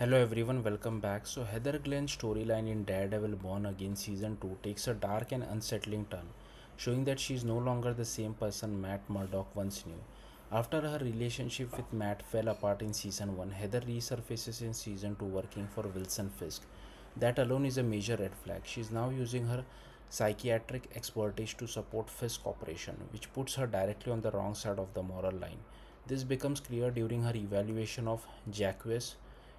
Hello everyone, welcome back. So Heather Glenn's storyline in Daredevil Born Again season 2 takes a dark and unsettling turn, showing that she is no longer the same person Matt Murdock once knew. After her relationship with Matt fell apart in season 1, Heather resurfaces in season 2 working for Wilson Fisk. That alone is a major red flag. She is now using her psychiatric expertise to support Fisk operation, which puts her directly on the wrong side of the moral line. This becomes clear during her evaluation of Jacques.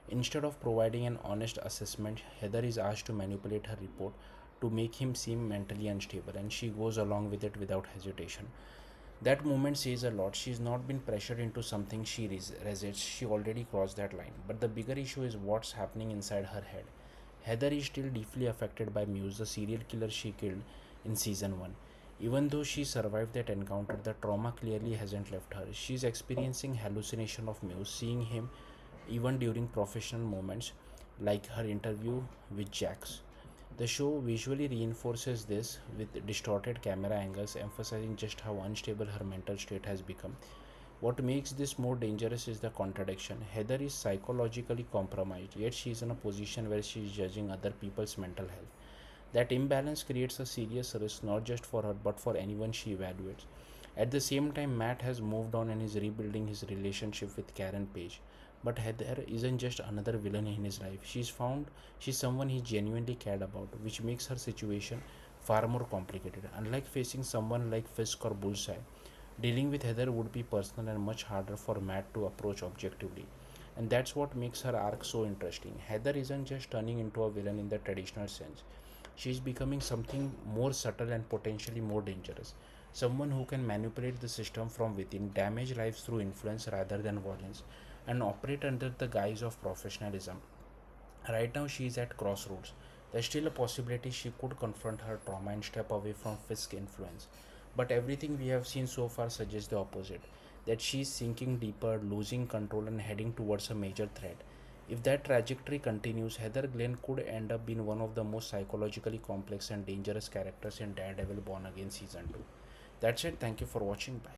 Instead of providing an honest assessment, Heather is asked to manipulate her report to make him seem mentally unstable, and she goes along with it without hesitation. That moment says a lot. She's not been pressured into something she resists, she already crossed that line. But the bigger issue is what's happening inside her head. Heather is still deeply affected by Muse, the serial killer she killed in season 1. Even though she survived that encounter, the trauma clearly hasn't left her. She's experiencing hallucination of Muse, seeing him even during professional moments like her interview with Jax. The show visually reinforces this with distorted camera angles, emphasizing just how unstable her mental state has become. What makes this more dangerous is the contradiction. Heather is psychologically compromised, yet she is in a position where she is judging other people's mental health. That imbalance creates a serious risk not just for her but for anyone she evaluates. At the same time, Matt has moved on and is rebuilding his relationship with Karen Page. But Heather isn't just another villain in his life. She's someone he genuinely cared about, which makes her situation far more complicated. Unlike facing someone like Fisk or Bullseye, dealing with Heather would be personal and much harder for Matt to approach objectively. And that's what makes her arc so interesting. Heather isn't just turning into a villain in the traditional sense. She is becoming something more subtle and potentially more dangerous. Someone who can manipulate the system from within, damage lives through influence rather than violence, and operate under the guise of professionalism. Right now, she is at crossroads. There's still a possibility she could confront her trauma and step away from Fisk's influence. But everything we have seen so far suggests the opposite, that she is sinking deeper, losing control, and heading towards a major threat. If that trajectory continues, Heather Glenn could end up being one of the most psychologically complex and dangerous characters in Daredevil Born Again Season 2. That's it. Thank you for watching. Bye.